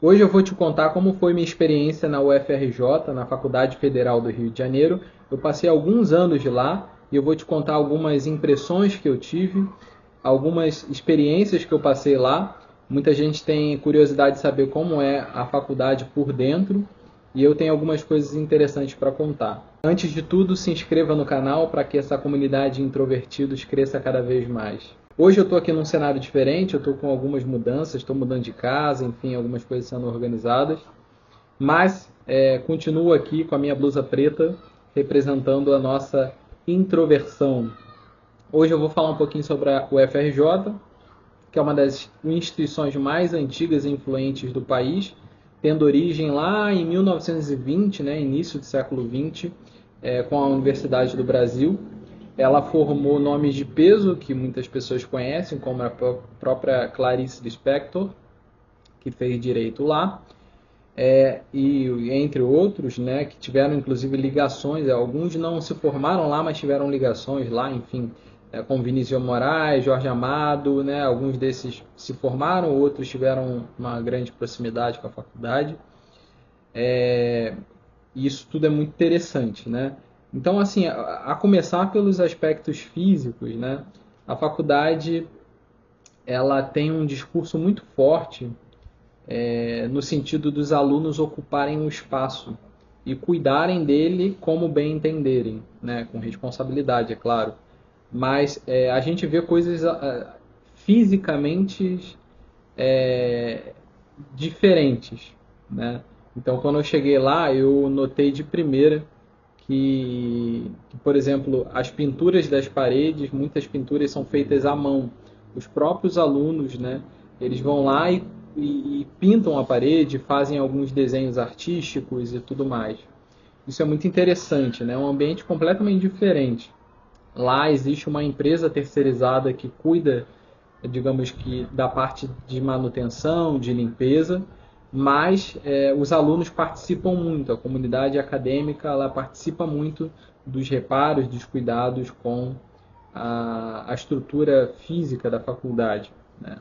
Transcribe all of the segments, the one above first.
Hoje eu vou te contar como foi minha experiência na UFRJ, na Faculdade Federal do Rio de Janeiro. Eu passei alguns anos de lá e eu vou te contar algumas impressões que eu tive, algumas experiências que eu passei lá. Muita gente tem curiosidade de saber como é a faculdade por dentro e eu tenho algumas coisas interessantes para contar. Antes de tudo, se inscreva no canal para que essa comunidade de introvertidos cresça cada vez mais. Hoje eu estou aqui num cenário diferente, eu estou com algumas mudanças, estou mudando de casa, enfim, algumas coisas sendo organizadas, mas continuo aqui com a minha blusa preta, representando a nossa introversão. Hoje eu vou falar um pouquinho sobre a UFRJ, que é uma das instituições mais antigas e influentes do país, tendo origem lá em 1920, né, início do século XX, com a Universidade do Brasil. Ela formou nomes de peso que muitas pessoas conhecem, como a própria Clarice Lispector, que fez direito lá, e entre outros, né, que tiveram inclusive ligações. Alguns não se formaram lá, mas tiveram ligações lá, enfim, com Vinícius de Moraes, Jorge Amado, né, alguns desses se formaram, outros tiveram uma grande proximidade com a faculdade. E isso tudo é muito interessante, né? Então, assim, a começar pelos aspectos físicos, né? A faculdade ela tem um discurso muito forte no sentido dos alunos ocuparem um espaço e cuidarem dele como bem entenderem, né? Com responsabilidade, é claro. Mas a gente vê coisas fisicamente diferentes, né? Então, quando eu cheguei lá, eu notei de primeira que, por exemplo, as pinturas das paredes, muitas pinturas são feitas à mão. Os próprios alunos, né? Eles vão lá e pintam a parede, fazem alguns desenhos artísticos e tudo mais. Isso é muito interessante, né? É um ambiente completamente diferente. Lá existe uma empresa terceirizada que cuida, digamos que, da parte de manutenção, de limpeza, mas os alunos participam muito, a comunidade acadêmica ela participa muito dos reparos, dos cuidados com a estrutura física da faculdade, né?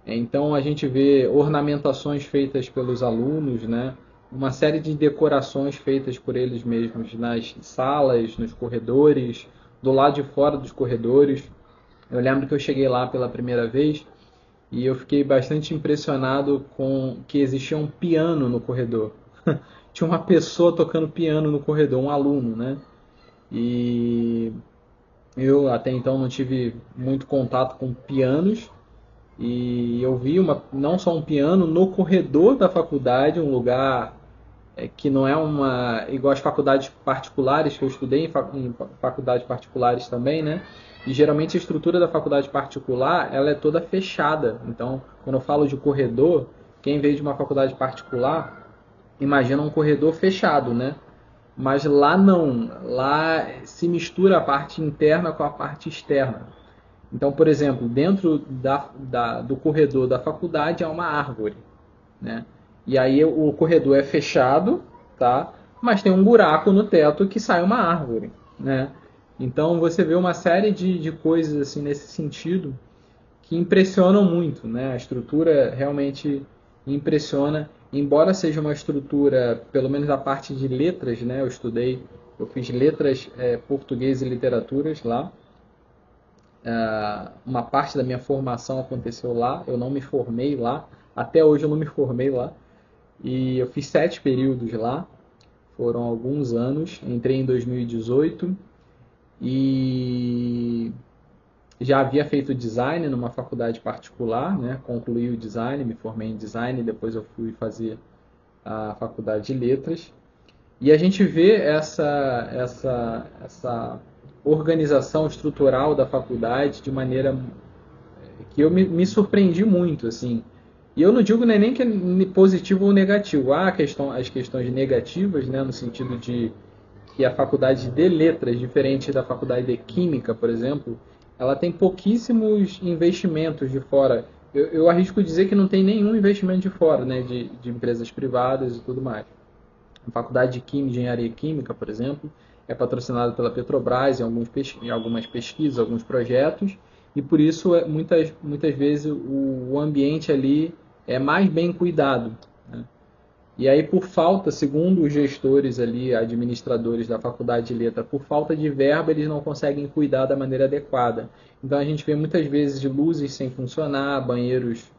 Então a gente vê ornamentações feitas pelos alunos, né? Uma série de decorações feitas por eles mesmos nas salas, nos corredores, do lado de fora dos corredores. Eu lembro que eu cheguei lá pela primeira vez e eu fiquei bastante impressionado com que existia um piano no corredor. Tinha uma pessoa tocando piano no corredor, um aluno, né? E eu até então não tive muito contato com pianos, e eu vi não só um piano no corredor da faculdade, um lugar que não é uma igual as faculdades particulares que eu estudei em faculdades particulares também, né? E geralmente a estrutura da faculdade particular ela é toda fechada. Então, quando eu falo de corredor, quem veio de uma faculdade particular imagina um corredor fechado, né? Mas lá não, lá se mistura a parte interna com a parte externa. Então, por exemplo, dentro do corredor da faculdade há uma árvore, né? E aí o corredor é fechado, tá? Mas tem um buraco no teto que sai uma árvore, né? Então você vê uma série de coisas assim nesse sentido que impressionam muito, né? A estrutura realmente impressiona, embora seja uma estrutura, pelo menos a parte de letras, né? Eu fiz letras, português e literaturas lá. Uma parte da minha formação aconteceu lá, eu não me formei lá, até hoje eu não me formei lá. E eu fiz 7 períodos lá, foram alguns anos. Entrei em 2018 e já havia feito design numa faculdade particular, né? Concluí o design, me formei em design, depois eu fui fazer a faculdade de letras. E a gente vê essa organização estrutural da faculdade de maneira que eu me surpreendi muito, assim. E eu não digo nem que é positivo ou negativo. Há as questões negativas, né, no sentido de que a faculdade de letras, diferente da faculdade de química, por exemplo, ela tem pouquíssimos investimentos de fora. Eu arrisco dizer que não tem nenhum investimento de fora, né, de empresas privadas e tudo mais. A faculdade de Química, Engenharia Química, por exemplo, é patrocinada pela Petrobras em algumas pesquisas, alguns projetos, e por isso muitas vezes o ambiente ali é mais bem cuidado, E aí, por falta, segundo os gestores ali, administradores da faculdade de letra, por falta de verba, eles não conseguem cuidar da maneira adequada. Então a gente vê muitas vezes luzes sem funcionar, banheiros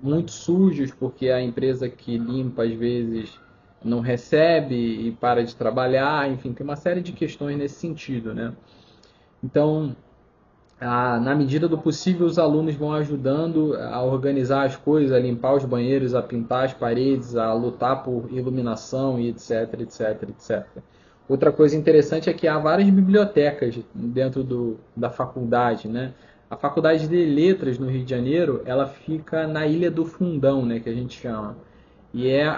muito sujos, porque a empresa que limpa às vezes não recebe e para de trabalhar, enfim, tem uma série de questões nesse sentido, né? Então, na medida do possível, os alunos vão ajudando a organizar as coisas, a limpar os banheiros, a pintar as paredes, a lutar por iluminação e etc, etc, etc. Outra coisa interessante é que há várias bibliotecas dentro da faculdade, né? A Faculdade de Letras no Rio de Janeiro, ela fica na Ilha do Fundão, né, que a gente chama.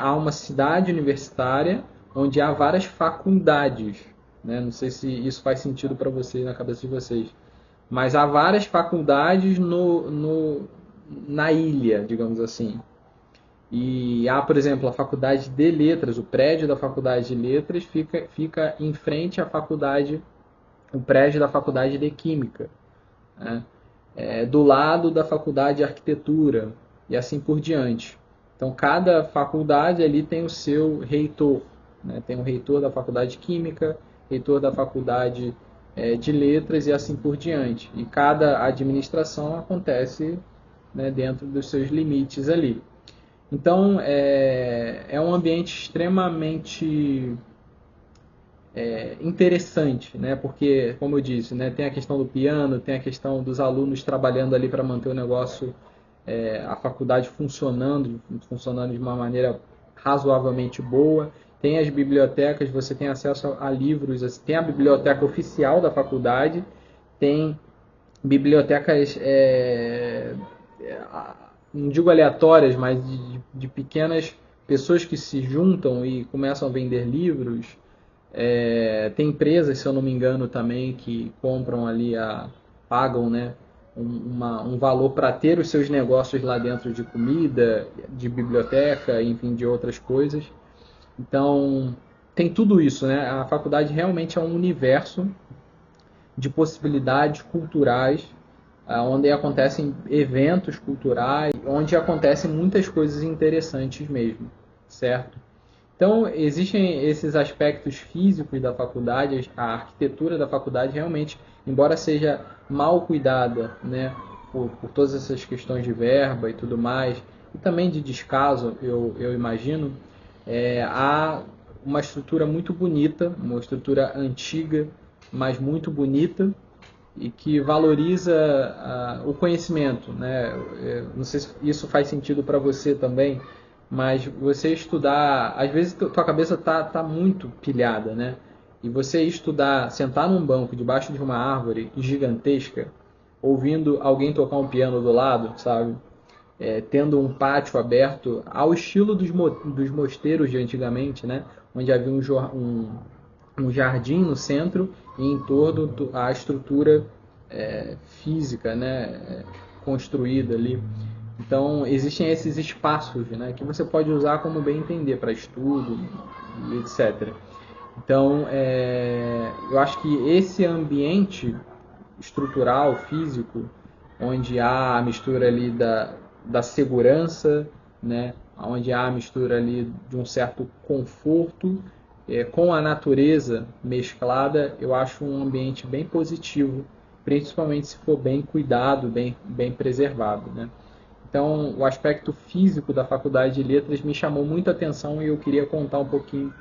Há uma cidade universitária onde há várias faculdades, né? Não sei se isso faz sentido para vocês, na cabeça de vocês. Mas há várias faculdades na ilha, digamos assim. E há, por exemplo, a Faculdade de Letras, o prédio da Faculdade de Letras fica em frente à faculdade, o prédio da Faculdade de Química, né? Do lado da Faculdade de Arquitetura e assim por diante. Então, cada faculdade ali tem o seu reitor, né? Tem o reitor da Faculdade de Química, reitor da Faculdade de Letras e assim por diante. E cada administração acontece, né, dentro dos seus limites ali. Então, é um ambiente extremamente interessante, né? Porque, como eu disse, né, tem a questão do piano, tem a questão dos alunos trabalhando ali para manter o negócio, a faculdade funcionando de uma maneira razoavelmente boa. Tem as bibliotecas, você tem acesso a livros, tem a biblioteca oficial da faculdade, tem bibliotecas, não digo aleatórias, mas de pequenas pessoas que se juntam e começam a vender livros. Tem empresas, se eu não me engano, também que compram ali, pagam, né, um valor para ter os seus negócios lá dentro de comida, de biblioteca, enfim, de outras coisas. Então, tem tudo isso, né? A faculdade realmente é um universo de possibilidades culturais, onde acontecem eventos culturais, onde acontecem muitas coisas interessantes mesmo, certo? Então, existem esses aspectos físicos da faculdade, a arquitetura da faculdade realmente, embora seja mal cuidada, né, por todas essas questões de verba e tudo mais, e também de descaso, eu imagino, há uma estrutura muito bonita, uma estrutura antiga, mas muito bonita, e que valoriza o conhecimento, né? Não sei se isso faz sentido para você também, mas você estudar, às vezes tua cabeça tá muito pilhada, né? E você estudar, sentar num banco debaixo de uma árvore gigantesca, ouvindo alguém tocar um piano do lado, sabe? Tendo um pátio aberto ao estilo dos mosteiros de antigamente, né? Onde havia um jardim no centro e em torno a estrutura física, né, construída ali. Então existem esses espaços, né, que você pode usar como bem entender para estudo e etc. Então eu acho que esse ambiente estrutural, físico, onde há a mistura ali da segurança, né, onde há a mistura ali de um certo conforto com a natureza mesclada, eu acho um ambiente bem positivo, principalmente se for bem cuidado, bem preservado, né? Então, o aspecto físico da Faculdade de Letras me chamou muita atenção e eu queria contar um pouquinho,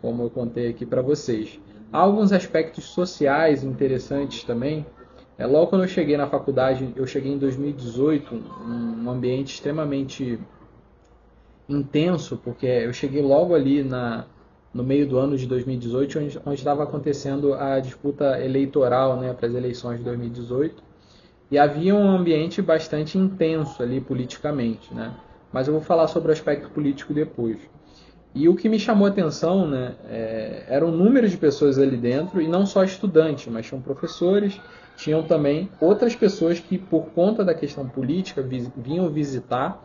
como eu contei aqui para vocês. Há alguns aspectos sociais interessantes também. Logo quando eu cheguei na faculdade, eu cheguei em 2018, um ambiente extremamente intenso, porque eu cheguei logo ali no meio do ano de 2018, onde estava acontecendo a disputa eleitoral, né, para as eleições de 2018, e havia um ambiente bastante intenso ali politicamente, né? Mas eu vou falar sobre o aspecto político depois. E o que me chamou a atenção, né, era o número de pessoas ali dentro, e não só estudantes, mas tinham professores, tinham também outras pessoas que, por conta da questão política, vinham visitar,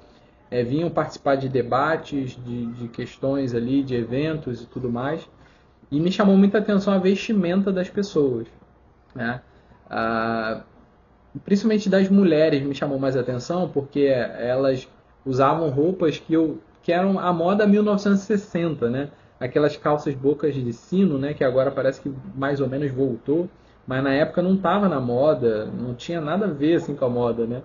vinham participar de debates, de questões ali, de eventos e tudo mais. E me chamou muita atenção a vestimenta das pessoas, né? Principalmente das mulheres me chamou mais atenção, porque elas usavam roupas que eu que eram a moda 1960, né? Aquelas calças bocas de sino, né? Que agora parece que mais ou menos voltou, mas na época não estava na moda, não tinha nada a ver assim com a moda, né?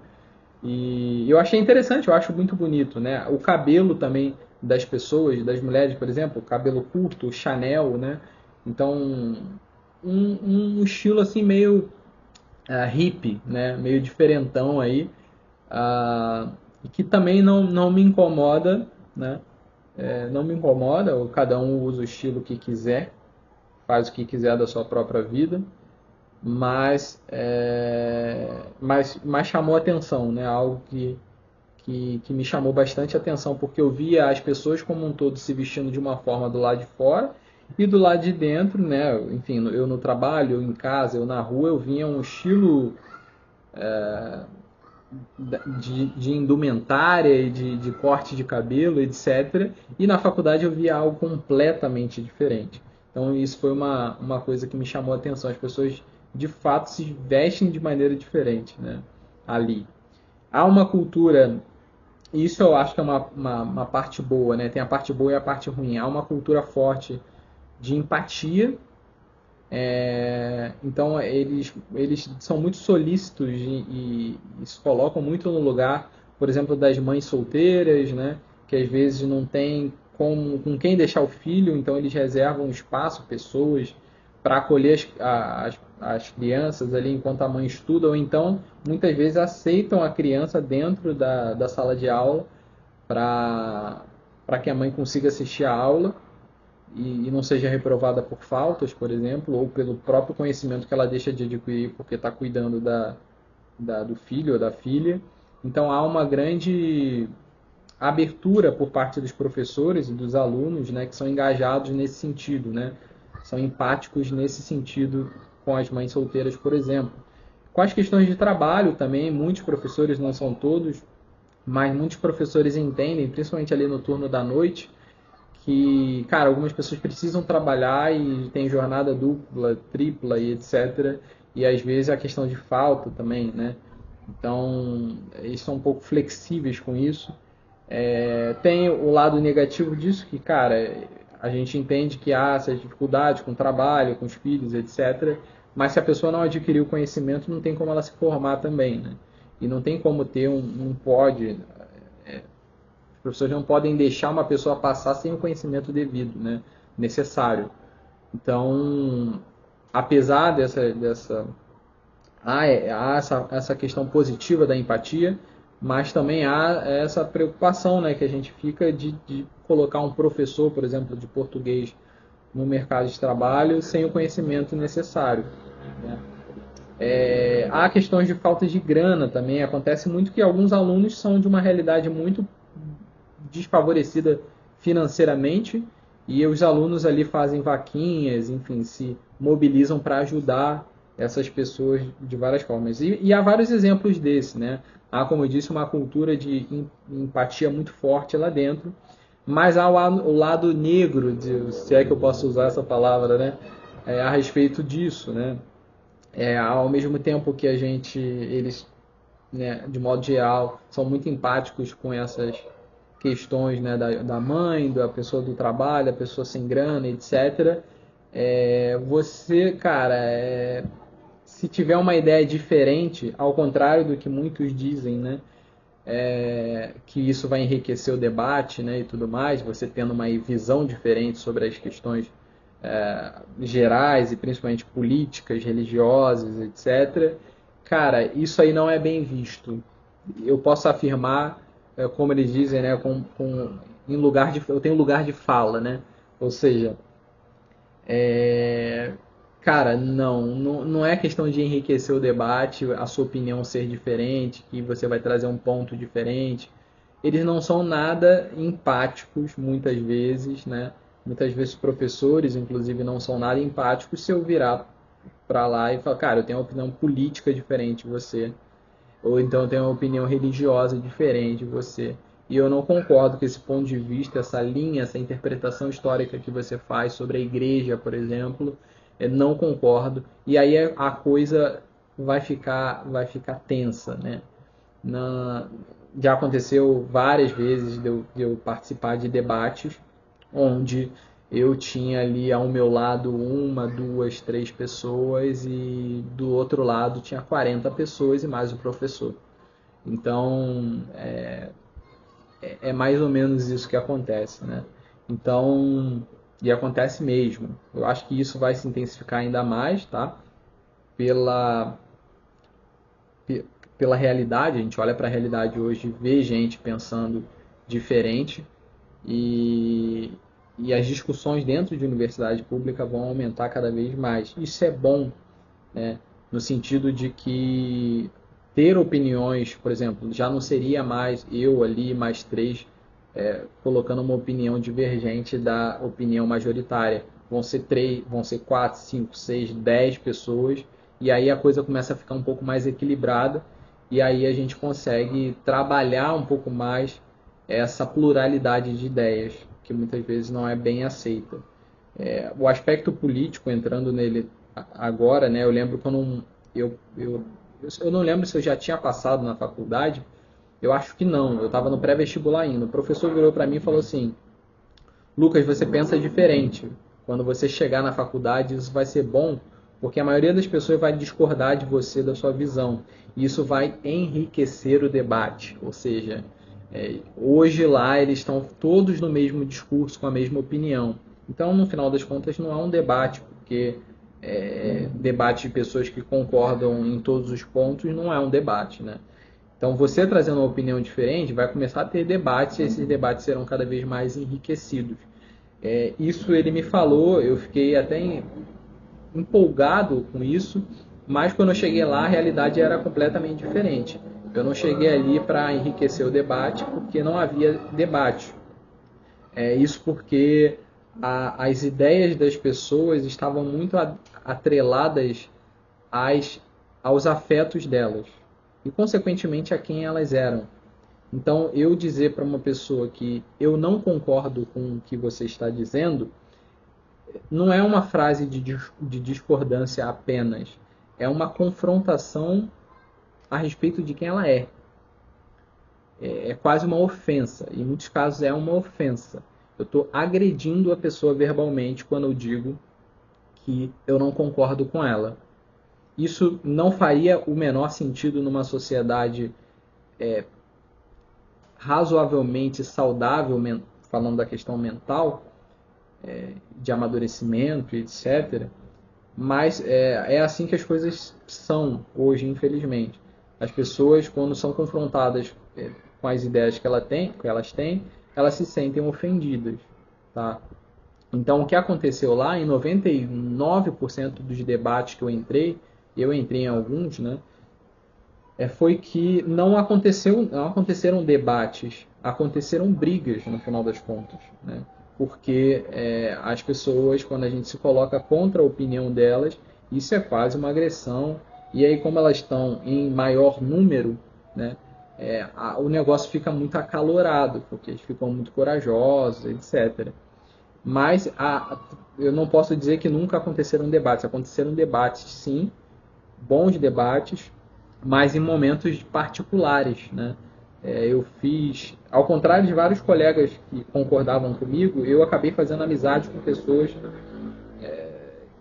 E eu achei interessante, eu acho muito bonito, né? O cabelo também das pessoas, das mulheres, por exemplo, cabelo curto, Chanel, né? Então, um estilo assim meio hippie, né? Meio diferentão aí, e que também não me incomoda, né? Não me incomoda, cada um usa o estilo que quiser, faz o que quiser da sua própria vida, mas chamou atenção, né? Algo que me chamou bastante atenção, porque eu via as pessoas como um todo se vestindo de uma forma do lado de fora e do lado de dentro, né? Enfim, eu no trabalho, eu em casa, eu na rua, eu vinha um estilo de indumentária e de corte de cabelo, etc. E na faculdade eu via algo completamente diferente. Então isso foi uma coisa que me chamou a atenção. As pessoas de fato se vestem de maneira diferente, né? Ali. Há uma cultura, isso eu acho que é uma parte boa, né? Tem a parte boa e a parte ruim. Há uma cultura forte de empatia. Então eles são muito solícitos e se colocam muito no lugar, por exemplo, das mães solteiras, né? Que às vezes não tem com quem deixar o filho, então eles reservam espaço, pessoas para acolher as crianças ali enquanto a mãe estuda, ou então muitas vezes aceitam a criança dentro da sala de aula para que a mãe consiga assistir a aula e não seja reprovada por faltas, por exemplo, ou pelo próprio conhecimento que ela deixa de adquirir porque está cuidando do filho ou da filha. Então há uma grande abertura por parte dos professores e dos alunos, né, que são engajados nesse sentido, né, são empáticos nesse sentido com as mães solteiras, por exemplo. Com as questões de trabalho também, muitos professores, não são todos, mas muitos professores entendem, principalmente ali no turno da noite, que, cara, algumas pessoas precisam trabalhar e tem jornada dupla, tripla e etc. E às vezes a questão de falta também, né? Então, eles são um pouco flexíveis com isso. Tem o lado negativo disso, que, cara, a gente entende que há essas dificuldades com o trabalho, com os filhos, etc. Mas se a pessoa não adquirir o conhecimento, não tem como ela se formar também, né? E não tem como ter não pode, os professores não podem deixar uma pessoa passar sem o conhecimento devido, né? Necessário. Então, apesar há essa questão positiva da empatia, mas também há essa preocupação, né, que a gente fica de colocar um professor, por exemplo, de português no mercado de trabalho sem o conhecimento necessário, né? Há questões de falta de grana também. Acontece muito que alguns alunos são de uma realidade muito desfavorecida financeiramente e os alunos ali fazem vaquinhas, enfim, se mobilizam para ajudar essas pessoas de várias formas. E há vários exemplos desse, né? Há, como eu disse, uma cultura de empatia muito forte lá dentro, mas há o lado negro, se é que eu posso usar essa palavra, né? A respeito disso, né? Ao mesmo tempo que eles, né, de modo geral, são muito empáticos com essas questões, né, da mãe, da pessoa do trabalho, a pessoa sem grana, etc. Você, cara, se tiver uma ideia diferente, ao contrário do que muitos dizem, né, que isso vai enriquecer o debate, né, e tudo mais, você tendo uma visão diferente sobre as questões gerais e principalmente políticas, religiosas, etc. Cara, isso aí não é bem visto. Eu posso afirmar, como eles dizem, né, eu tenho lugar de fala, né? Ou seja, cara, não é questão de enriquecer o debate, a sua opinião ser diferente, que você vai trazer um ponto diferente. Eles não são nada empáticos, muitas vezes, né? Muitas vezes professores, inclusive, não são nada empáticos se eu virar para lá e falar, cara, eu tenho uma opinião política diferente de você, ou então eu tenho uma opinião religiosa diferente de você. E eu não concordo com esse ponto de vista, essa linha, essa interpretação histórica que você faz sobre a igreja, por exemplo. Não concordo. E aí a coisa vai ficar tensa, né? Na, já aconteceu várias vezes de eu participar de debates onde eu tinha ali ao meu lado uma, duas, três pessoas e do outro lado tinha 40 pessoas e mais o professor. Então, é mais ou menos isso que acontece, né? Então, e acontece mesmo. Eu acho que isso vai se intensificar ainda mais, tá? Pela, pela realidade, a gente olha para a realidade hoje e vê gente pensando diferente e, e as discussões dentro de universidade pública vão aumentar cada vez mais. Isso é bom, né? No sentido de que ter opiniões, por exemplo, já não seria mais eu ali mais três colocando uma opinião divergente da opinião majoritária. Vão ser três, vão ser quatro, cinco, seis, 10 pessoas e aí a coisa começa a ficar um pouco mais equilibrada e aí a gente consegue trabalhar um pouco mais essa pluralidade de ideias que muitas vezes não é bem aceita. O aspecto político entrando nele agora, né? Eu lembro quando eu não lembro se eu já tinha passado na faculdade. Eu acho que não. Eu estava no pré-vestibular ainda. O professor virou para mim e falou assim: Lucas, você pensa diferente. Quando você chegar na faculdade, isso vai ser bom, porque a maioria das pessoas vai discordar de você, da sua visão. E isso vai enriquecer o debate. Ou seja, hoje lá eles estão todos no mesmo discurso, com a mesma opinião. Então, no final das contas, não é um debate, porque debate de pessoas que concordam em todos os pontos não é um debate, né? Então, você trazendo uma opinião diferente, vai começar a ter debates e esses debates serão cada vez mais enriquecidos. Isso ele me falou, eu fiquei até empolgado com isso, mas quando eu cheguei lá, a realidade era completamente diferente. Eu não cheguei ali para enriquecer o debate, porque não havia debate. Isso porque as ideias das pessoas estavam muito atreladas aos afetos delas e, consequentemente, a quem elas eram. Então, eu dizer para uma pessoa que eu não concordo com o que você está dizendo, não é uma frase de discordância apenas, é uma confrontação a respeito de quem ela é. É quase uma ofensa, em muitos casos é uma ofensa. Eu estou agredindo a pessoa verbalmente quando eu digo que eu não concordo com ela. Isso não faria o menor sentido numa sociedade razoavelmente saudável, falando da questão mental, de amadurecimento, etc. Mas é assim que as coisas são hoje, infelizmente. As pessoas, quando são confrontadas com as ideias que elas têm, elas se sentem ofendidas. Tá? Então, o que aconteceu lá, em 99% dos debates que eu entrei em alguns, né, foi que não aconteceram debates, aconteceram brigas no final das contas, né? Porque as pessoas, quando a gente se coloca contra a opinião delas, isso é quase uma agressão. E aí, como elas estão em maior número, né, o negócio fica muito acalorado, porque eles ficam muito corajosos, etc. Mas eu não posso dizer que nunca aconteceram debates. Aconteceram debates, sim, bons debates, mas em momentos particulares, né? Eu fiz, ao contrário de vários colegas que concordavam comigo, eu acabei fazendo amizade com pessoas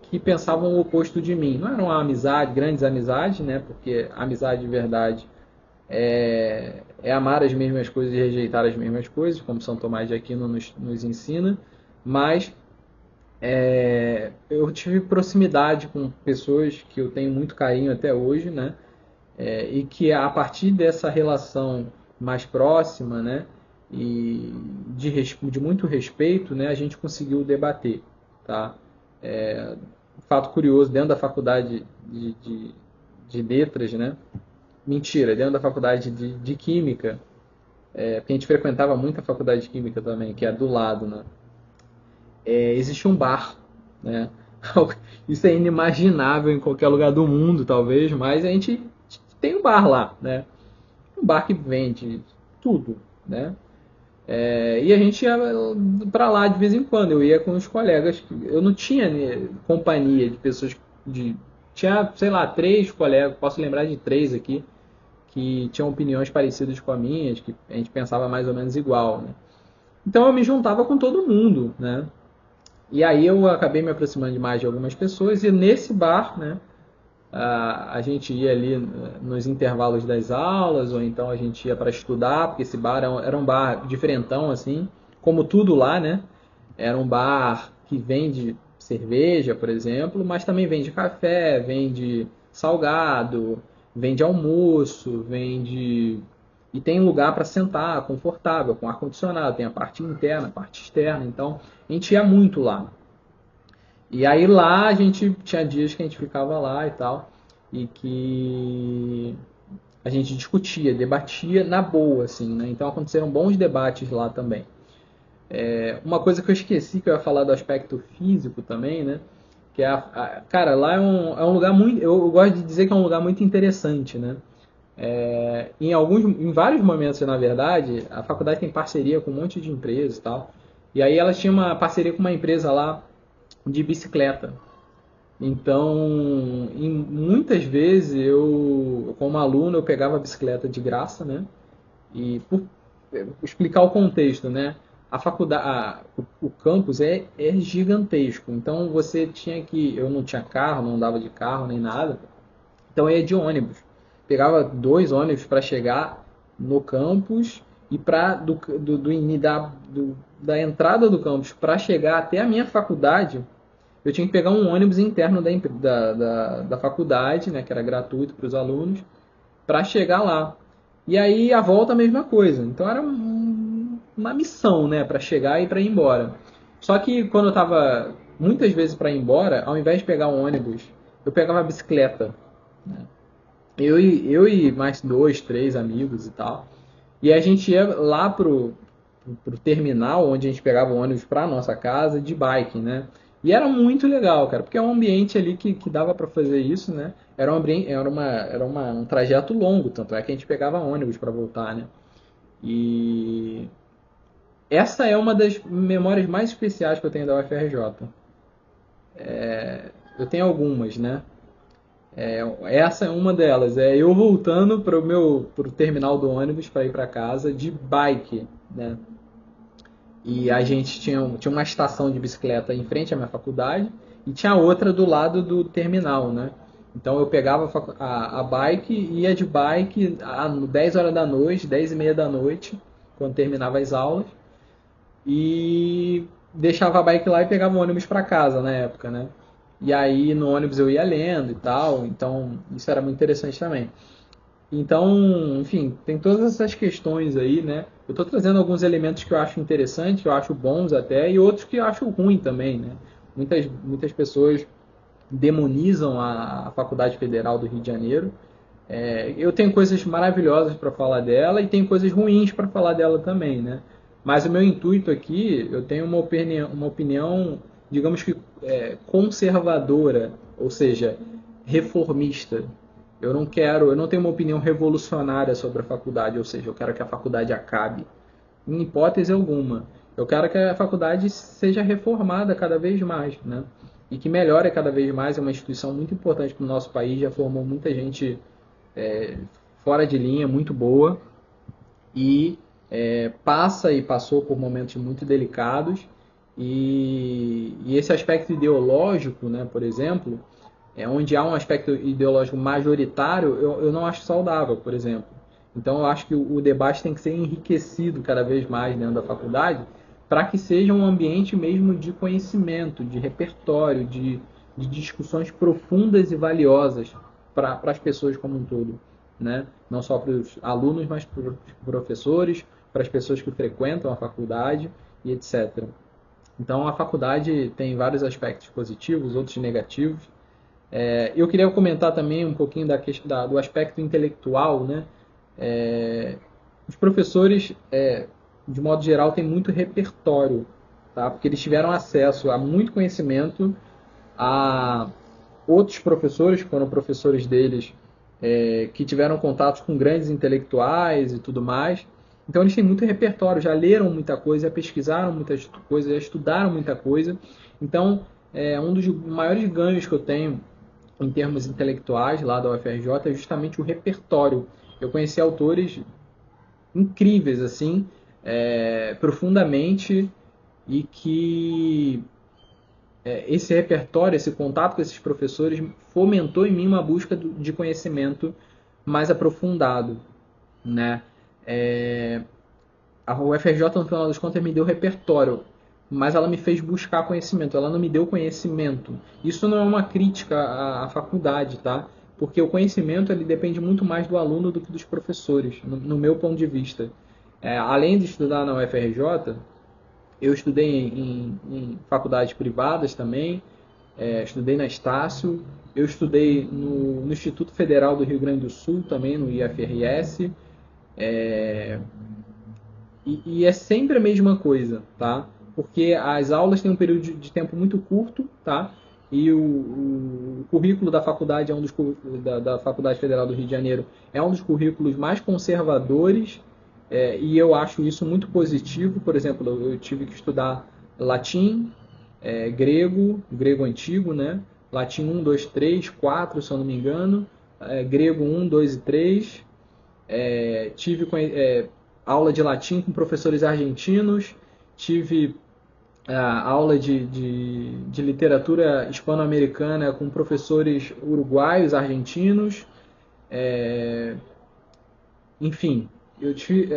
que pensavam o oposto de mim. Não era uma amizade, grandes amizades, né? Porque amizade de verdade é amar as mesmas coisas e rejeitar as mesmas coisas, como São Tomás de Aquino nos ensina, mas eu tive proximidade com pessoas que eu tenho muito carinho até hoje, né? E que a partir dessa relação mais próxima, né, e de muito respeito, né, a gente conseguiu debater, tá? Fato curioso, dentro da faculdade de letras, né? Mentira, dentro da faculdade de química, porque a gente frequentava muito a faculdade de química também, que é do lado, né? Existe um bar, né? Isso é inimaginável em qualquer lugar do mundo, talvez, mas a gente tem um bar lá, né? Um bar que vende tudo, né? E a gente ia para lá de vez em quando. Eu ia com os colegas. Eu não tinha companhia de pessoas tinha, sei lá, três colegas. Posso lembrar de três aqui que tinham opiniões parecidas com as minhas, que a gente pensava mais ou menos igual, né? Então eu me juntava com todo mundo, né? E aí eu acabei me aproximando de mais de algumas pessoas e nesse bar, né, a gente ia ali nos intervalos das aulas ou então a gente ia para estudar, porque esse bar era um bar diferentão assim, como tudo lá, né? Era um bar que vende cerveja, por exemplo, mas também vende café, vende salgado, vende almoço, vende e tem lugar para sentar, confortável, com ar condicionado, tem a parte interna, a parte externa, então a gente ia muito lá. E aí lá a gente tinha dias que a gente ficava lá e tal, e que a gente discutia, debatia na boa, assim, né? Então aconteceram bons debates lá também. Uma coisa que eu esqueci que eu ia falar do aspecto físico também, né? Que é cara, lá é um lugar muito. Eu gosto de dizer que é um lugar muito interessante, né? Em vários momentos, na verdade, a faculdade tem parceria com um monte de empresas e tal. E aí ela tinha uma parceria com uma empresa lá de bicicleta. Então, muitas vezes como aluno, eu pegava a bicicleta de graça, né? E por explicar o contexto, né? A faculdade, o campus é gigantesco. Então você tinha que, eu não tinha carro, não andava de carro nem nada. Então eu ia de ônibus. Pegava 2 ônibus para chegar no campus e da entrada do campus para chegar até a minha faculdade, eu tinha que pegar um ônibus interno da faculdade, né, que era gratuito para os alunos, para chegar lá. E aí a volta a mesma coisa. Então era uma missão, né, para chegar e para ir embora. Só que quando eu estava muitas vezes para ir embora, ao invés de pegar um ônibus, eu pegava a bicicleta, né? Eu e mais 2, 3 amigos e tal. E a gente ia lá pro terminal, onde a gente pegava o ônibus para nossa casa, de bike, né? E era muito legal, cara, porque é um ambiente ali que dava para fazer isso, né? Um trajeto longo, tanto é que a gente pegava ônibus para voltar, né? E essa é uma das memórias mais especiais que eu tenho da UFRJ. Eu tenho algumas, né? Essa é uma delas. É eu voltando pro terminal do ônibus para ir para casa de bike, né? E a gente tinha uma estação de bicicleta em frente à minha faculdade e tinha outra do lado do terminal, né? Então eu pegava a bike e ia de bike às 10 horas da noite, 10 e meia da noite, quando terminava as aulas, e deixava a bike lá e pegava o ônibus para casa na época, né? E aí no ônibus eu ia lendo e tal, então isso era muito interessante também. Então, enfim, tem todas essas questões aí, né? Eu estou trazendo alguns elementos que eu acho interessantes, que eu acho bons até, e outros que eu acho ruim também, né? Muitas pessoas demonizam a Faculdade Federal do Rio de Janeiro. Eu tenho coisas maravilhosas para falar dela e tenho coisas ruins para falar dela também, né? Mas o meu intuito aqui, eu tenho uma opinião, digamos que conservadora, ou seja, reformista. Eu não tenho uma opinião revolucionária sobre a faculdade, ou seja, eu quero que a faculdade acabe, em hipótese alguma. Eu quero que a faculdade seja reformada cada vez mais, né? E que melhore cada vez mais. É uma instituição muito importante para o nosso país, já formou muita gente fora de linha, muito boa, e passa e passou por momentos muito delicados. E esse aspecto ideológico, né, por exemplo, onde há um aspecto ideológico majoritário, eu não acho saudável, por exemplo. Então eu acho que o debate tem que ser enriquecido cada vez mais dentro da faculdade para que seja um ambiente mesmo de conhecimento, de repertório, de discussões profundas e valiosas para as pessoas como um todo, né? Não só para os alunos, mas para os professores, para as pessoas que frequentam a faculdade e etc. Então a faculdade tem vários aspectos positivos, outros negativos. Eu queria comentar também um pouquinho do aspecto intelectual, né? Os professores, de modo geral, têm muito repertório, tá? Porque eles tiveram acesso a muito conhecimento, a outros professores, que foram professores deles, que tiveram contatos com grandes intelectuais e tudo mais. Então eles têm muito repertório, já leram muita coisa, já pesquisaram muitas coisas, já estudaram muita coisa. Então, um dos maiores ganhos que eu tenho em termos intelectuais lá da UFRJ é justamente o repertório. Eu conheci autores incríveis, assim, profundamente, e que esse repertório, esse contato com esses professores fomentou em mim uma busca de conhecimento mais aprofundado, né? A UFRJ, no final das contas, me deu repertório, mas ela me fez buscar conhecimento, ela não me deu conhecimento. Isso não é uma crítica à faculdade, tá? Porque o conhecimento ele depende muito mais do aluno do que dos professores, no meu ponto de vista. Além de estudar na UFRJ, eu estudei em faculdades privadas também, estudei na Estácio, eu estudei no Instituto Federal do Rio Grande do Sul também, no IFRS, e é sempre a mesma coisa, tá? Porque as aulas têm um período de tempo muito curto, tá? E o currículo da faculdade da Faculdade Federal do Rio de Janeiro é um dos currículos mais conservadores, e eu acho isso muito positivo. Por exemplo, eu tive que estudar latim, grego antigo, né? Latim 1, 2, 3, 4, se eu não me engano, grego 1, 2 e 3, tive aula de latim com professores argentinos, tive aula de literatura hispano-americana com professores uruguaios, argentinos, enfim, eu tive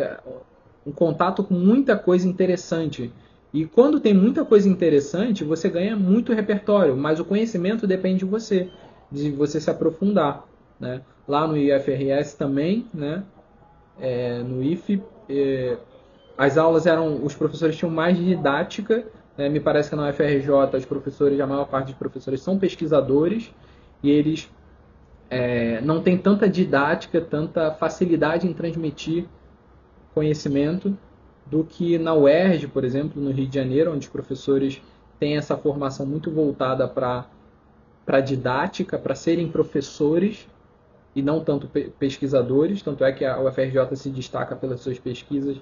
um contato com muita coisa interessante. E quando tem muita coisa interessante, você ganha muito repertório, mas o conhecimento depende de você se aprofundar, né? Lá no IFRS também, né? No IF, as aulas os professores tinham mais didática, né? Me parece que na UFRJ os professores, a maior parte dos professores são pesquisadores e eles não têm tanta didática, tanta facilidade em transmitir conhecimento do que na UERJ, por exemplo, no Rio de Janeiro, onde os professores têm essa formação muito voltada para a didática, para serem professores e não tanto pesquisadores. Tanto é que a UFRJ se destaca pelas suas pesquisas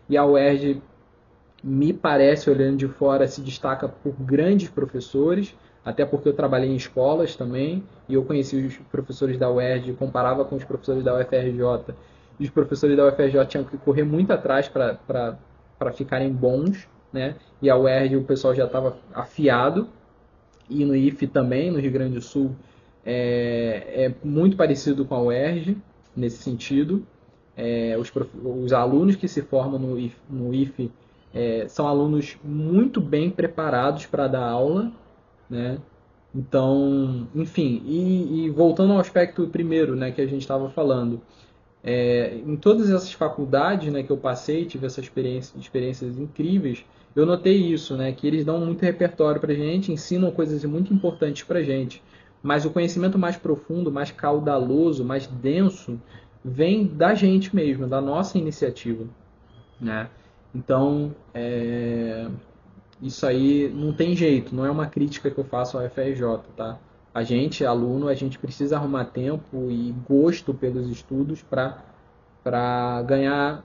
e a UERJ, me parece, olhando de fora, se destaca por grandes professores, até porque eu trabalhei em escolas também e eu conheci os professores da UERJ, comparava com os professores da UFRJ, e os professores da UFRJ tinham que correr muito atrás para ficarem bons, né? E a UERJ o pessoal já estava afiado, e no IF também, no Rio Grande do Sul, é muito parecido com a UERJ nesse sentido. Os alunos que se formam no IF são alunos muito bem preparados para dar aula, né? Então, enfim, e voltando ao aspecto primeiro, né, que a gente estava falando, em todas essas faculdades, né, que eu passei, tive essas experiências incríveis, eu notei isso, né, que eles dão muito repertório para a gente, ensinam coisas muito importantes para a gente, mas o conhecimento mais profundo, mais caudaloso, mais denso, vem da gente mesmo, da nossa iniciativa, né? Então, isso aí não tem jeito, não é uma crítica que eu faço ao FRJ, tá? A gente, aluno, a gente precisa arrumar tempo e gosto pelos estudos para ganhar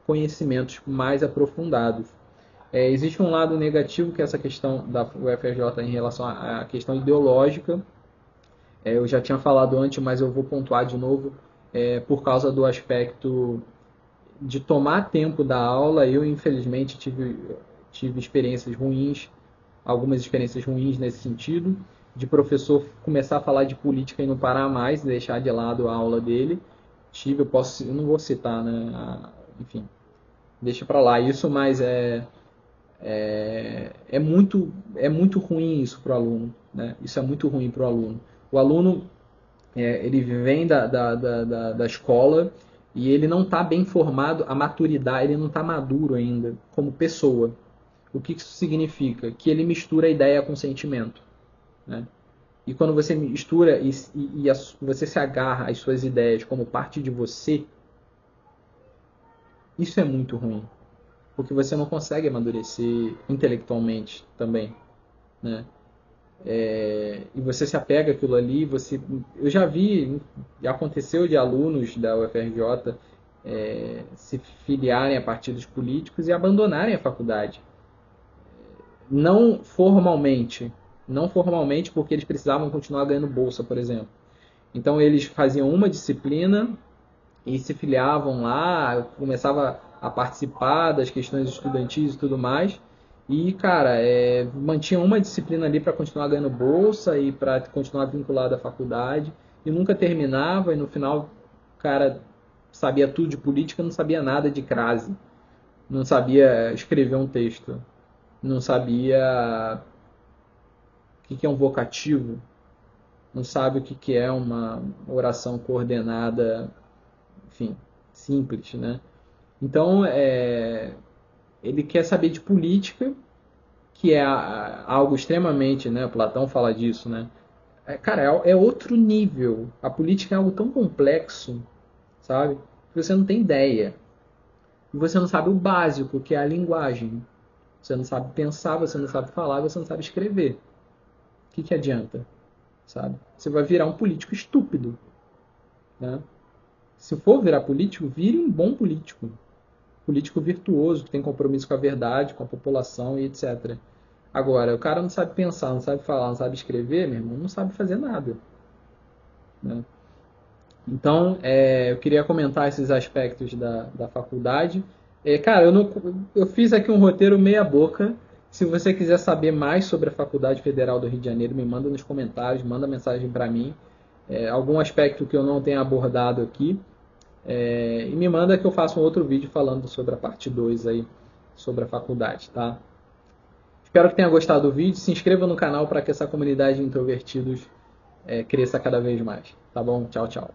conhecimentos mais aprofundados. Existe um lado negativo que é essa questão da UFRJ em relação à questão ideológica. Eu já tinha falado antes, mas eu vou pontuar de novo, por causa do aspecto de tomar tempo da aula. Eu, infelizmente, tive experiências ruins, algumas experiências ruins nesse sentido, de professor começar a falar de política e não parar mais, deixar de lado a aula dele. Eu não vou citar, né? Enfim, deixa para lá isso, mas é muito ruim isso para o aluno, né? Isso é muito ruim para o aluno. O aluno, ele vem da escola e ele não está bem formado, a maturidade, ele não está maduro ainda como pessoa. O que isso significa? Que ele mistura ideia com sentimento, né? E quando você mistura você se agarra às suas ideias como parte de você, isso é muito ruim. Porque você não consegue amadurecer intelectualmente também, né? E você se apega àquilo ali, eu já aconteceu de alunos da UFRJ se filiarem a partidos políticos e abandonarem a faculdade. Não formalmente, não formalmente porque eles precisavam continuar ganhando bolsa, por exemplo. Então eles faziam uma disciplina e se filiavam lá, começava a participar das questões estudantis e tudo mais. E, cara, mantinha uma disciplina ali para continuar ganhando bolsa e para continuar vinculado à faculdade. E nunca terminava, e no final o cara sabia tudo de política, não sabia nada de crase. Não sabia escrever um texto. Não sabia o que é um vocativo. Não sabe o que é uma oração coordenada, enfim, simples, né? Então, ele quer saber de política, que é algo extremamente, né? Platão fala disso, né? Cara, é outro nível. A política é algo tão complexo, sabe? Que você não tem ideia. E você não sabe o básico, que é a linguagem. Você não sabe pensar, você não sabe falar, você não sabe escrever. O que adianta, sabe? Você vai virar um político estúpido, né? Se for virar político, vire um bom político. Político virtuoso, que tem compromisso com a verdade, com a população e etc. Agora, o cara não sabe pensar, não sabe falar, não sabe escrever, meu irmão, não sabe fazer nada, né? Então, eu queria comentar esses aspectos da faculdade. Cara, eu fiz aqui um roteiro meia boca. Se você quiser saber mais sobre a Faculdade Federal do Rio de Janeiro, me manda nos comentários, manda mensagem para mim. Algum aspecto que eu não tenha abordado aqui. E me manda que eu faça um outro vídeo falando sobre a parte 2 aí, sobre a faculdade, tá? Espero que tenha gostado do vídeo. Se inscreva no canal para que essa comunidade de introvertidos cresça cada vez mais. Tá bom? Tchau, tchau.